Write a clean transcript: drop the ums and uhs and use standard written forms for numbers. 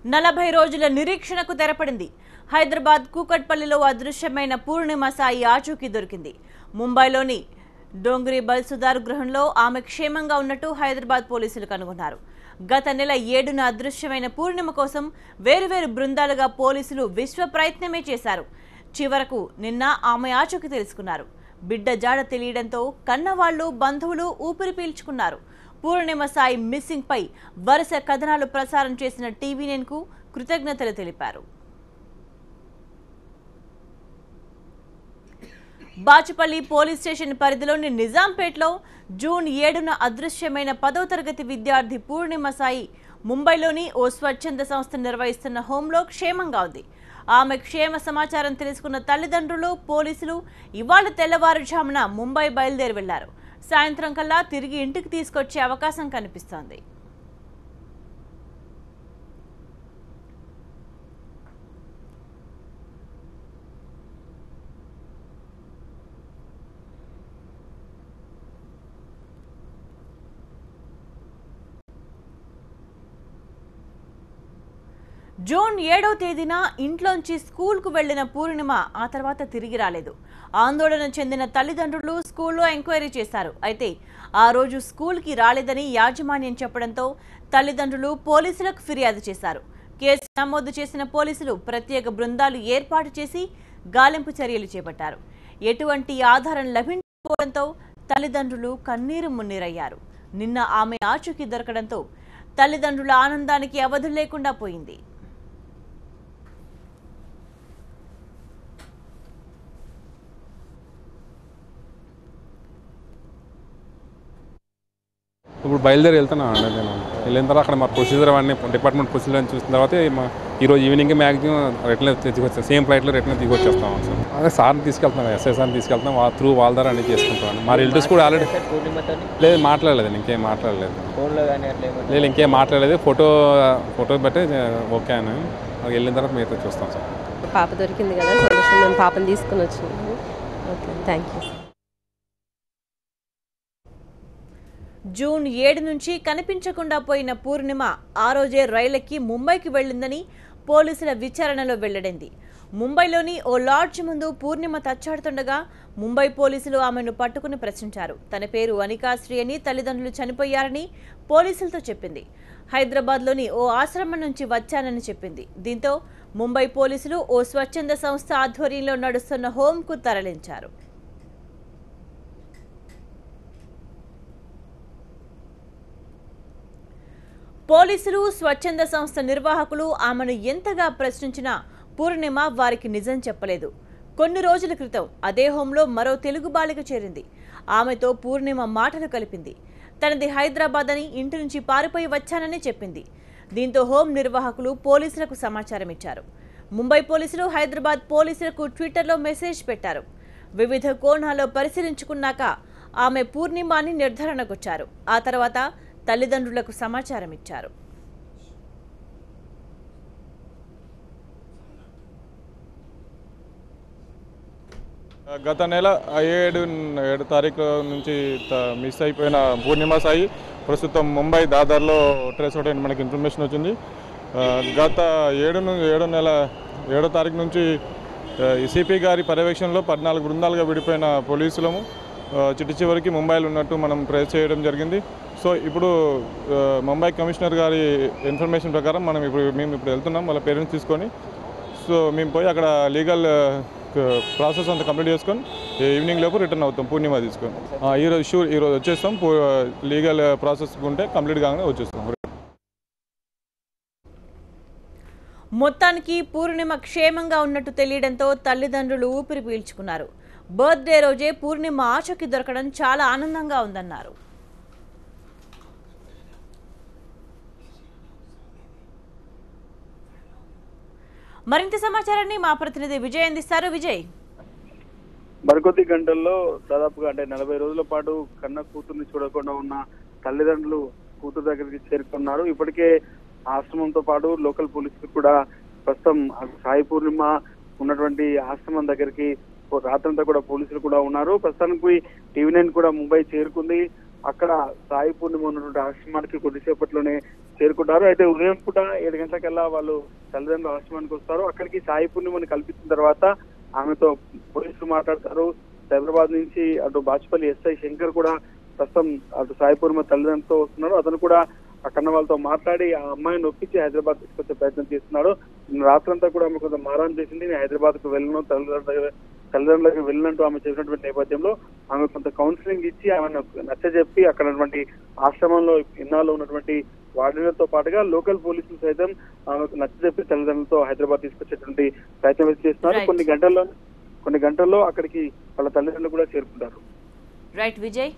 40 రోజుల నిరీక్షణకు తెరపడింది. హైదరాబాద్ కూకట్పల్లిలో అదృశ్యమైన పూర్ణిమ సాయి ఆచూకీ దొరికింది. ముంబైలోని డోంగ్రీ బల్సుదార్ గృహంలో ఆమె క్షేమంగా ఉన్నట్టు హైదరాబాద్ పోలీసులు కనుగొన్నారు. గత నెల 7న అదృశ్యమైన పూర్ణిమ కోసం వేరువేరు బృందాలుగా పోలీసులు విశ్వ ప్రయత్నమే చేశారు. చివరకు నిన్న ఆమె ఆచూకీ తెలుసుకున్నారు. బిడ్డ జాడ తెలియడంతో కన్నవాళ్లు బంధువులు ఊపిరి పీల్చుకున్నారు. పూర్ణిమ సాయి మిస్సింగ్ పై వరుస కథనాలు ప్రసారం చేసిన టీవీ9కు కృతజ్ఞతలు తెలిపారు. బాచుపల్లి పోలీస్ స్టేషన్ పరిధిలోని నిజాంపేటలో జూన్ 7న అదృశ్యమైన 10వ తరగతి విద్యార్థి పూర్ణిమ సాయి ముంబైలోని ఓ స్వచ్ఛంద సంస్థ నిర్వహిస్తున్న హోంలో క్షేమంగా ఉంది. ఆమె క్షేమ సమాచారం తెలుసుకున్న తల్లిదండ్రులు, పోలీసులు ఇవాళ తెల్లవారుజామున ముంబై బయలుదేరి వెళ్లారు. సాయంత్రం కల్లా తిరిగి ఇంటికి తీసుకొచ్చే అవకాశం కనిపిస్తోంది. జూన్ 7వ తేదీన ఇంట్లోంచి స్కూల్కు వెళ్లిన పూర్ణిమ ఆ తర్వాత తిరిగి రాలేదు. ఆందోళన చెందిన తల్లిదండ్రులు స్కూల్లో ఎంక్వైరీ చేశారు. అయితే ఆ రోజు స్కూల్కి రాలేదని యాజమాన్యం చెప్పడంతో తల్లిదండ్రులు పోలీసులకు ఫిర్యాదు చేశారు. కేసు నమోదు చేసిన పోలీసులు ప్రత్యేక బృందాలు ఏర్పాటు చేసి గాలింపు చర్యలు చేపట్టారు. ఎటువంటి ఆధారం లభించకపోవడంతో తల్లిదండ్రులు కన్నీరు మున్నీరయ్యారు. నిన్న ఆమె ఆచూకీ దొరకడంతో తల్లిదండ్రుల ఆనందానికి అవధులు లేకుండా పోయింది. ఇప్పుడు బయలుదేరి వెళ్తున్నాను అండి. నేను వెళ్ళిన తర్వాత అక్కడ మా ప్రొసీజర్ అవన్నీ డిపార్ట్మెంట్ ప్రొసీజర్ అని చూసిన తర్వాత ఈరోజు ఈవినింగ్ మ్యాక్సిమం రిటర్న్ దిగొచ్చాం. సేమ్ ఫ్లైట్లో రిటర్న్ దిగొచ్చేస్తాం సార్. అదే సార్ని తీసుకెళ్తున్నాం, ఎస్ఐ సార్ని తీసుకెళ్తాం. త్రూ వాళ్ళ ద్వారా అన్ని చేసుకుంటాం. మా రిలేటివ్స్ కూడా ఆల్రెడీ లేదు, మాట్లాడలేదు, ఇంకేం మాట్లాడలేదు. లేదు, ఇంకేం మాట్లాడలేదు. ఫోటో బట్టి ఓకే అని వెళ్ళిన తర్వాత మీతో చూస్తాం సార్. పాప దొరికింది కదా, సంతోషం. మేము పాపని తీసుకుని వచ్చినాము. Okay, thank you. జూన్ 7 నుంచి కనిపించకుండా పోయిన పూర్ణిమ ఆ రోజే రైలెక్కి ముంబైకి వెళ్లిందని పోలీసుల విచారణలో వెల్లడైంది. ముంబైలోని ఓ లాడ్జ్ ముందు పూర్ణిమ తచ్చాడుతుండగా ముంబై పోలీసులు ఆమెను పట్టుకుని ప్రశ్నించారు. తన పేరు అనికాశ్రీ అని, తల్లిదండ్రులు చనిపోయారని పోలీసులతో చెప్పింది. హైదరాబాద్లోని ఓ ఆశ్రమం నుంచి వచ్చానని చెప్పింది. దీంతో ముంబై పోలీసులు ఓ స్వచ్ఛంద సంస్థ ఆధ్వర్యంలో నడుస్తున్న హోంకు తరలించారు. పోలీసులు, స్వచ్ఛంద సంస్థ నిర్వాహకులు ఆమెను ఎంతగా ప్రశ్నించినా పూర్ణిమ వారికి నిజం చెప్పలేదు. కొన్ని రోజుల క్రితం అదే హోంలో మరో తెలుగు బాలిక చేరింది. ఆమెతో పూర్ణిమ మాటలు కలిపింది. తనది హైదరాబాద్ అని, ఇంటి నుంచి పారిపోయి వచ్చానని చెప్పింది. దీంతో హోం నిర్వాహకులు పోలీసులకు సమాచారం ఇచ్చారు. ముంబై పోలీసులు హైదరాబాద్ పోలీసులకు ట్విట్టర్లో మెసేజ్ పెట్టారు. వివిధ కోణాల్లో పరిశీలించుకున్నాక ఆమె పూర్ణిమ అని నిర్ధారణకొచ్చారు. ఆ తర్వాత తల్లిదండ్రులకు సమాచారం ఇచ్చారు. గత నెల 7 తారీఖు నుంచి మిస్ అయిపోయిన పూర్ణిమ సాయి ప్రస్తుతం ముంబై దాదర్లో ట్రేస్ అవుట్ అయిన మనకి ఇన్ఫర్మేషన్ వచ్చింది. గత 7 తారీఖు నుంచి సిపి గారి పర్యవేక్షణలో 14 బృందాలుగా విడిపోయిన పోలీసులము చిట్టి చివరికి ముంబైలో ఉన్నట్టు మనం ట్రేస్ చేయడం జరిగింది. సో ఇప్పుడు ముంబై కమిషనర్ గారి ఇన్ఫర్మేషన్ ప్రకారం మేము ఇప్పుడు వెళ్తున్నాం వాళ్ళ పేరెంట్స్ తీసుకొని. సో మేము పోయి అక్కడ లీగల్ ప్రాసెస్ అంతా కంప్లీట్ చేసుకొని ఈవినింగ్ లోపు రిటర్న్ అవుతాం పూర్ణిమ తీసుకొని. ఈరోజు వచ్చేస్తాం. లీగల్ ప్రాసెస్ ఉంటే కంప్లీట్ కాగానే వచ్చేస్తాం. మొత్తానికి పూర్ణిమ క్షేమంగా ఉన్నట్టు తెలియడంతో తల్లిదండ్రులు ఊపిరి పీల్చుకున్నారు. బర్త్డే రోజే పూర్ణిమ ఆచూకీ దొరకడం చాలా ఆనందంగా ఉందన్నారు. మరింత సమాచారాన్ని మా ప్రతినిధి విజయ్ అందిస్తారు. విజయ్, మరికొద్ది గంటల్లో దాదాపుగా 40 రోజుల పాటు కన్న కూతుర్ని చూడకుండా ఉన్న తల్లిదండ్రులు కూతురు దగ్గరికి చేరుకున్నారు. ఇప్పటికే ఆశ్రమంతో పాటు లోకల్ పోలీసులు కూడా ప్రస్తుతం సాయి పూర్ణిమ ఉన్నటువంటి ఆశ్రమం దగ్గరికి రాత్రంతా కూడా పోలీసులు కూడా ఉన్నారు. ప్రస్తుతానికి టీవీ9 కూడా ముంబై చేరుకుంది. అక్కడ సాయి పూర్ణిమ ఉన్నటువంటి ఆశ్రమానికి కొద్దిసేపట్లోనే చేరుకుంటారు. అయితే ఉదయం పూట 7 గంటలకల్లా వాళ్ళు తల్లిదండ్రులు ఆశ్రమానికి వస్తారు. అక్కడికి సాయి పూర్ణిమని కల్పించిన తర్వాత ఆమెతో పోలీసులు మాట్లాడతారు. హైదరాబాద్ నుంచి అటు బాచుపల్లి ఎస్ఐ శంకర్ కూడా ప్రస్తుతం అటు సాయి పూర్ణిమ తల్లిదండ్రులతో వస్తున్నారు. అతను కూడా అక్కడ వాళ్ళతో మాట్లాడి ఆ అమ్మాయిని ఒప్పించి హైదరాబాద్ తీసుకొచ్చే ప్రయత్నం చేస్తున్నాడు. రాత్రంతా కూడా ఆమె కొంత మారాన్ చేసింది. నేను హైదరాబాద్ కు వెళ్ళను, తల్లిదండ్రులకు వెళ్ళినట్టు ఆమె చేసినటువంటి నేపథ్యంలో ఆమె కొంత కౌన్సిలింగ్ ఇచ్చి ఆమెను నచ్చజెప్పి అక్కడ ఆశ్రమంలో ఇన్నాళ్ళు ఉన్నటువంటి వార్డులతో పాటుగా లోకల్ పోలీసులు సైతం ఆమెకు నచ్చజెప్పి తల్లిదండ్రులతో హైదరాబాద్ తీసుకొచ్చేటువంటి ప్రయత్నం చేస్తున్నారు. కొన్ని గంటల్లో అక్కడికి వాళ్ళ తల్లిదండ్రులు కూడా చేరుకుంటారు. రైట్ విజయ్.